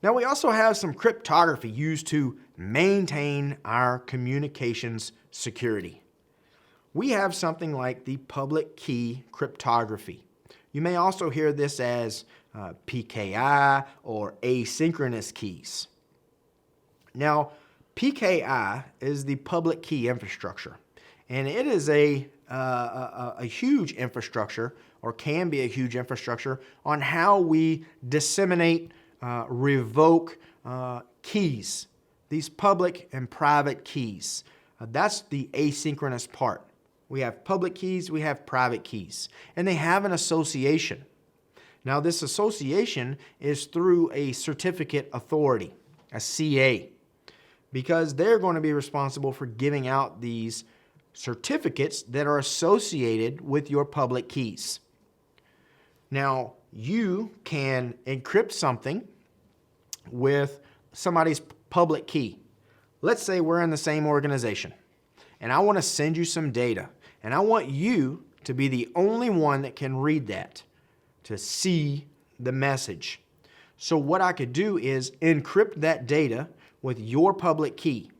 Now we also have some cryptography used to maintain our communications security. We have something like the public key cryptography. You may also hear this as PKI or asynchronous keys. Now, PKI is the public key infrastructure, and it is a huge infrastructure, or can be a huge infrastructure, on how we disseminate, revoke keys, these public and private keys. That's the asynchronous part. We have public keys, we have private keys, and they have an association. Now, this association is through a certificate authority, a CA, because they're going to be responsible for giving out these certificates that are associated with your public keys. Now, you can encrypt something with somebody's public key. Let's say we're in the same organization, and I want to send you some data, and I want you to be the only one that can read that, to see the message. So what I could do is encrypt that data with your public key.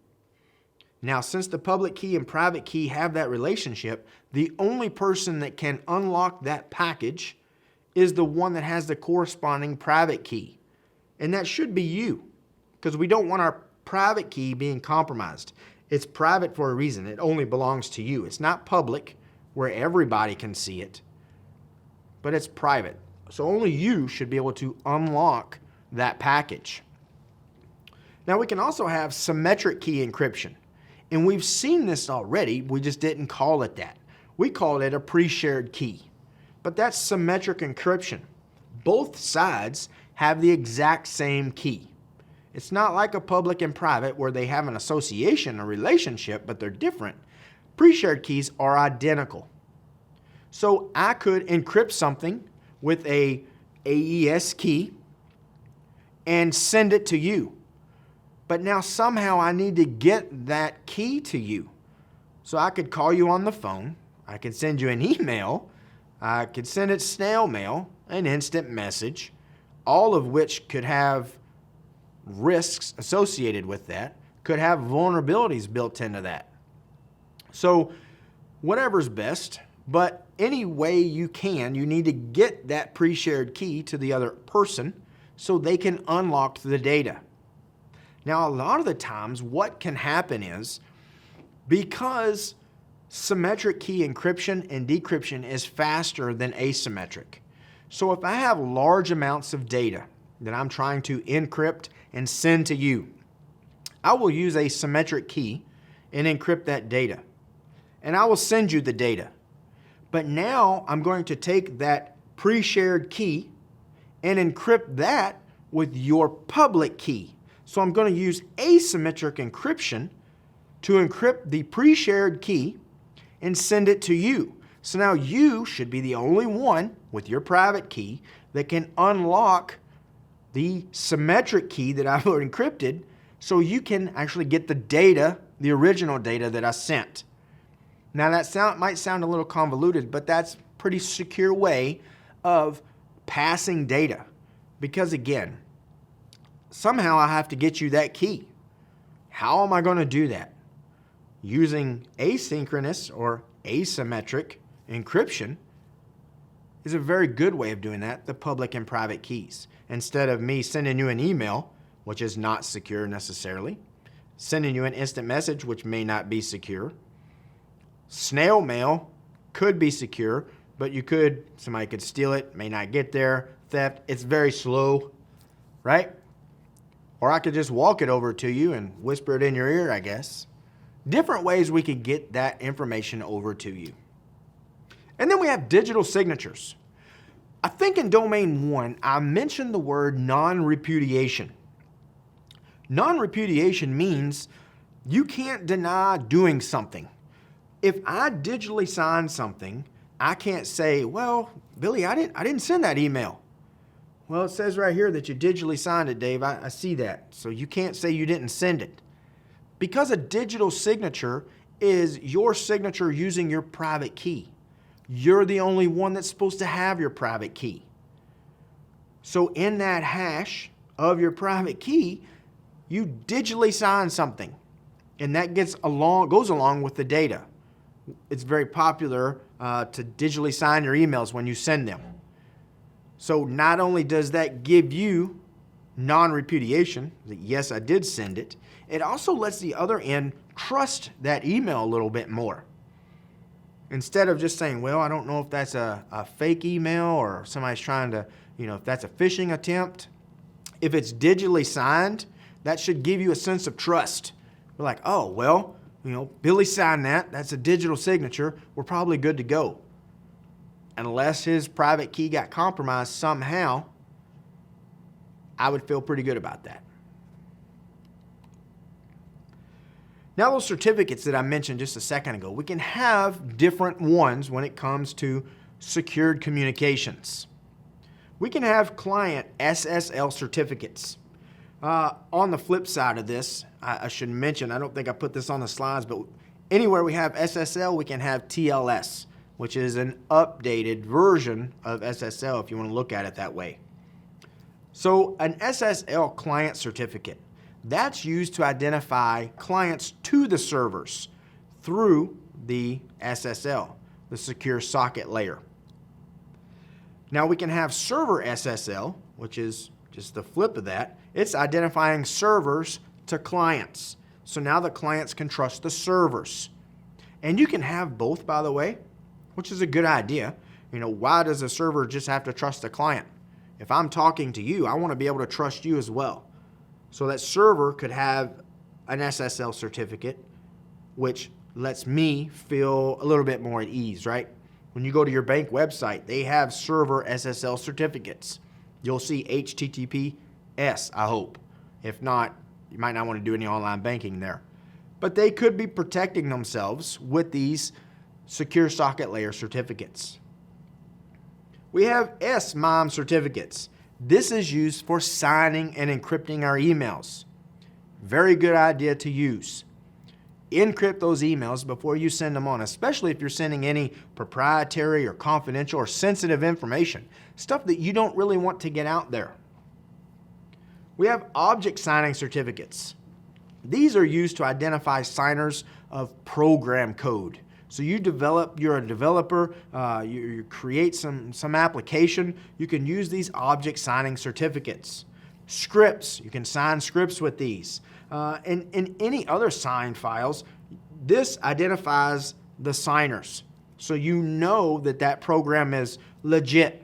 Now, since the public key and private key have that relationship, the only person that can unlock that package is the one that has the corresponding private key. And that should be you, because we don't want our private key being compromised. It's private for a reason. It only belongs to you. It's not public where everybody can see it, but it's private. So only you should be able to unlock that package. Now, we can also have symmetric key encryption. And we've seen this already, we just didn't call it that. We called it a pre-shared key. But that's symmetric encryption. Both sides have the exact same key. It's not like a public and private where they have an association, a relationship, but they're different. Pre-shared keys are identical. So I could encrypt something with a AES key and send it to you. But now somehow I need to get that key to you. So I could call you on the phone, I could send you an email, I could send it snail mail, an instant message, all of which could have risks associated with that, could have vulnerabilities built into that. So whatever's best, but any way you can, you need to get that pre-shared key to the other person so they can unlock the data. Now, a lot of the times what can happen is, because symmetric key encryption and decryption is faster than asymmetric. So if I have large amounts of data that I'm trying to encrypt and send to you, I will use a symmetric key and encrypt that data. And I will send you the data. But now I'm going to take that pre-shared key and encrypt that with your public key. So I'm going to use asymmetric encryption to encrypt the pre-shared key and send it to you. So now you should be the only one with your private key that can unlock the symmetric key that I've encrypted, so you can actually get the data, the original data that I sent. Now that might sound a little convoluted, but that's a pretty secure way of passing data. Because again, somehow I have to get you that key. How am I going to do that? Using asynchronous or asymmetric encryption is a very good way of doing that, the public and private keys. Instead of me sending you an email, which is not secure necessarily, sending you an instant message, which may not be secure. Snail mail could be secure, but somebody could steal it, may not get there, theft, it's very slow, right? Or I could just walk it over to you and whisper it in your ear, I guess. Different ways we could get that information over to you. And then we have digital signatures. I think in Domain 1, I mentioned the word non-repudiation. Non-repudiation means you can't deny doing something. If I digitally sign something, I can't say, well, Billy, I didn't send that email. Well, it says right here that you digitally signed it, Dave. I see that. So you can't say you didn't send it. Because a digital signature is your signature using your private key. You're the only one that's supposed to have your private key. So in that hash of your private key, you digitally sign something, and that goes along with the data. It's very popular to digitally sign your emails when you send them. So not only does that give you non-repudiation, that yes, I did send it, it also lets the other end trust that email a little bit more. Instead of just saying, well, I don't know if that's a fake email or somebody's trying to, if that's a phishing attempt. If it's digitally signed, that should give you a sense of trust. We're like, oh, well, Billy signed that. That's a digital signature. We're probably good to go. Unless his private key got compromised somehow, I would feel pretty good about that. Now, those certificates that I mentioned just a second ago, we can have different ones when it comes to secured communications. We can have client SSL certificates. On the flip side of this, I should mention, I don't think I put this on the slides, but anywhere we have SSL, we can have TLS, which is an updated version of SSL if you want to look at it that way. So an SSL client certificate, that's used to identify clients to the servers through the SSL, the secure socket layer. Now we can have server SSL, which is just the flip of that. It's identifying servers to clients. So now the clients can trust the servers. And you can have both, by the way, which is a good idea. Why does a server just have to trust the client? If I'm talking to you, I want to be able to trust you as well. So that server could have an SSL certificate, which lets me feel a little bit more at ease, right? When you go to your bank website, they have server SSL certificates. You'll see HTTPS, I hope. If not, you might not want to do any online banking there. But they could be protecting themselves with these secure socket layer certificates. We have SMIME certificates. This is used for signing and encrypting our emails. Very good idea to use. Encrypt those emails before you send them on, especially if you're sending any proprietary or confidential or sensitive information, stuff that you don't really want to get out there. We have object signing certificates. These are used to identify signers of program code. So you're a developer, you create some application, you can use these object signing certificates. Scripts, you can sign scripts with these. And in any other signed files, this identifies the signers. So you know that program is legit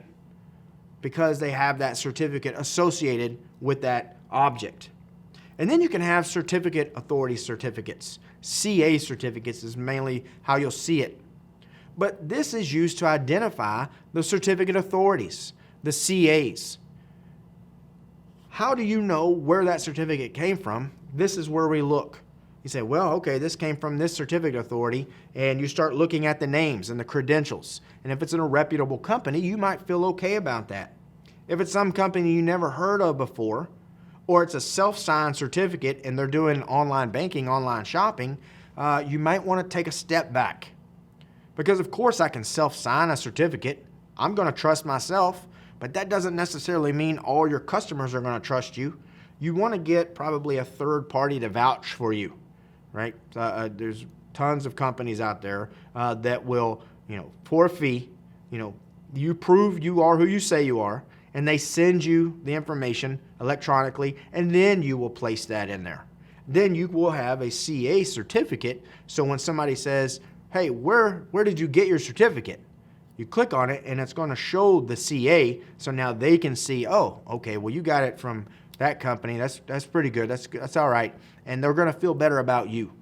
because they have that certificate associated with that object. And then you can have certificate authority certificates. CA certificates is mainly how you'll see it. But this is used to identify the certificate authorities, the CAs. How do you know where that certificate came from? This is where we look. You say, well, okay, this came from this certificate authority, and you start looking at the names and the credentials. And if it's in a reputable company, you might feel okay about that. If it's some company you never heard of before, or it's a self-signed certificate and they're doing online banking, online shopping, you might want to take a step back. Because of course I can self-sign a certificate. I'm going to trust myself, but that doesn't necessarily mean all your customers are going to trust you. You want to get probably a third party to vouch for you, right? There's tons of companies out there that will, for a fee, you prove you are who you say you are, and they send you the information electronically, and then you will place that in there. Then you will have a CA certificate, so when somebody says, hey, where did you get your certificate? You click on it, and it's going to show the CA, so now they can see, oh, okay, well, you got it from that company. That's pretty good. That's all right. And they're going to feel better about you.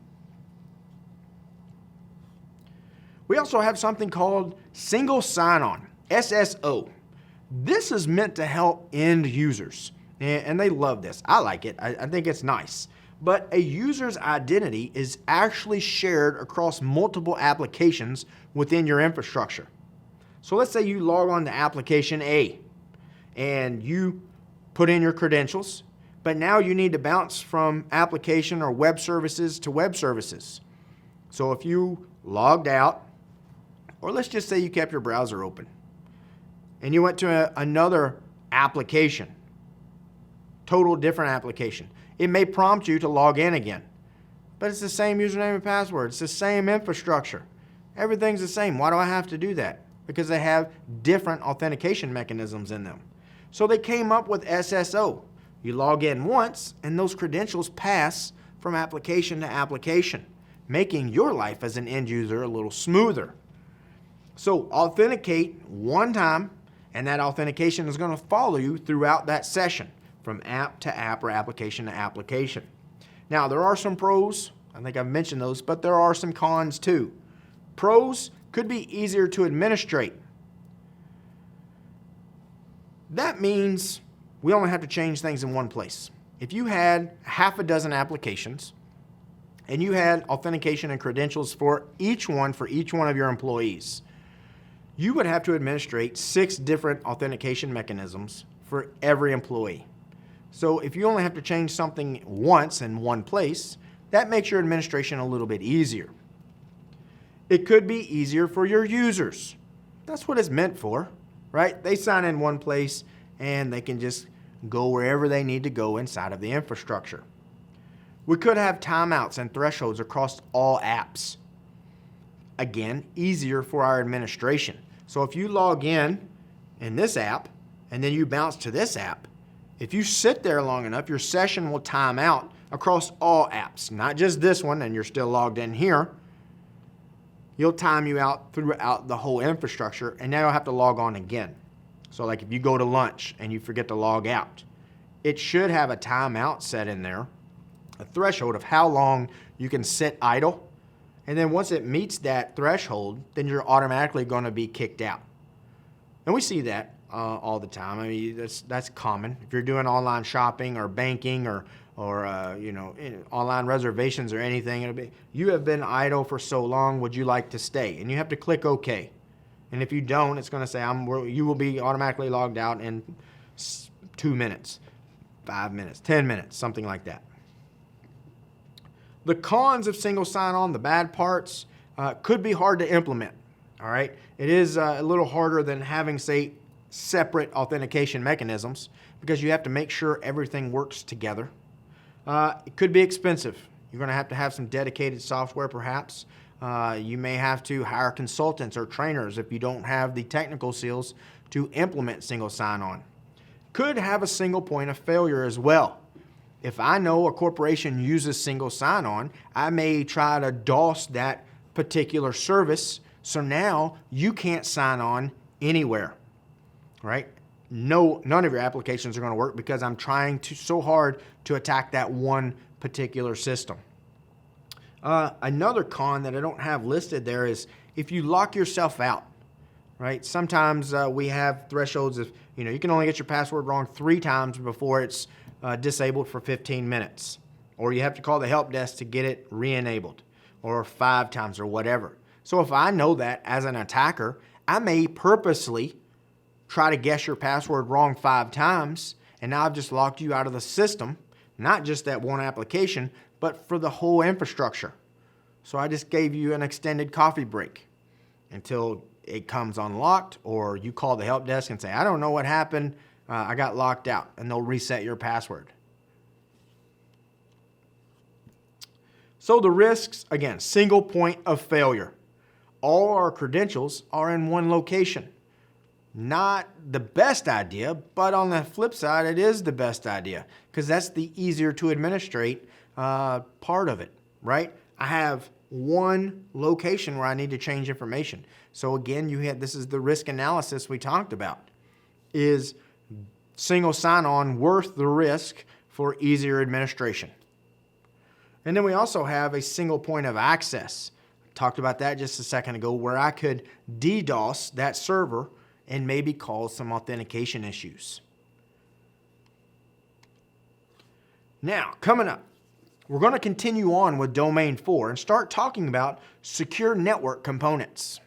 We also have something called single sign-on, SSO. This is meant to help end users, and they love this. I like it. I think it's nice. But a user's identity is actually shared across multiple applications within your infrastructure. So let's say you log on to application A, and you put in your credentials, but now you need to bounce from application or web services to web services. So if you logged out, or let's just say you kept your browser open, and you went to another application, total different application. It may prompt you to log in again, but it's the same username and password. It's the same infrastructure. Everything's the same. Why do I have to do that? Because they have different authentication mechanisms in them. So they came up with SSO. You log in once, and those credentials pass from application to application, making your life as an end user a little smoother. So authenticate one time, and that authentication is going to follow you throughout that session, from app to app or application to application. Now, there are some pros. I think I've mentioned those, but there are some cons too. Pros could be easier to administrate. That means we only have to change things in one place. If you had half a dozen applications and you had authentication and credentials for each one of your employees, you would have to administrate 6 different authentication mechanisms for every employee. So if you only have to change something once in one place, that makes your administration a little bit easier. It could be easier for your users. That's what it's meant for, right? They sign in one place and they can just go wherever they need to go inside of the infrastructure. We could have timeouts and thresholds across all apps. Again, easier for our administration. So if you log in this app and then you bounce to this app, if you sit there long enough, your session will time out across all apps, not just this one, and you're still logged in here. You'll time you out throughout the whole infrastructure, and now you'll have to log on again. So like if you go to lunch and you forget to log out, it should have a timeout set in there, a threshold of how long you can sit idle. And then once it meets that threshold, then you're automatically going to be kicked out. And we see that all the time. I mean, that's common. If you're doing online shopping or banking or online reservations or anything, it'll be, you have been idle for so long, would you like to stay? And you have to click OK. And if you don't, it's going to say you will be automatically logged out in 2 minutes, 5 minutes, 10 minutes, something like that. The cons of single sign-on, the bad parts, could be hard to implement. All right, it is a little harder than having, say, separate authentication mechanisms because you have to make sure everything works together. It could be expensive. You're going to have some dedicated software, perhaps. You may have to hire consultants or trainers if you don't have the technical skills to implement single sign-on. Could have a single point of failure as well. If I know a corporation uses single sign-on, I may try to DOS that particular service, so now you can't sign on anywhere, right? None of your applications are going to work because I'm trying so hard to attack that one particular system. Another con that I don't have listed there is if you lock yourself out, right? Sometimes we have thresholds of, you can only get your password wrong 3 times before it's disabled for 15 minutes. Or you have to call the help desk to get it re-enabled, or 5 times or whatever. So if I know that as an attacker, I may purposely try to guess your password wrong 5 times, and now I've just locked you out of the system, not just that one application, but for the whole infrastructure. So I just gave you an extended coffee break until it comes unlocked, or you call the help desk and say, I don't know what happened, I got locked out, and they'll reset your password. So the risks, again, single point of failure. All our credentials are in one location. Not the best idea, but on the flip side, it is the best idea because that's the easier to administrate part of it, right? I have one location where I need to change information. So again, this is the risk analysis we talked about. Is single sign-on worth the risk for easier administration? And then we also have a single point of access. Talked about that just a second ago, where I could DDoS that server and maybe cause some authentication issues. Now, coming up, we're going to continue on with Domain 4 and start talking about secure network components.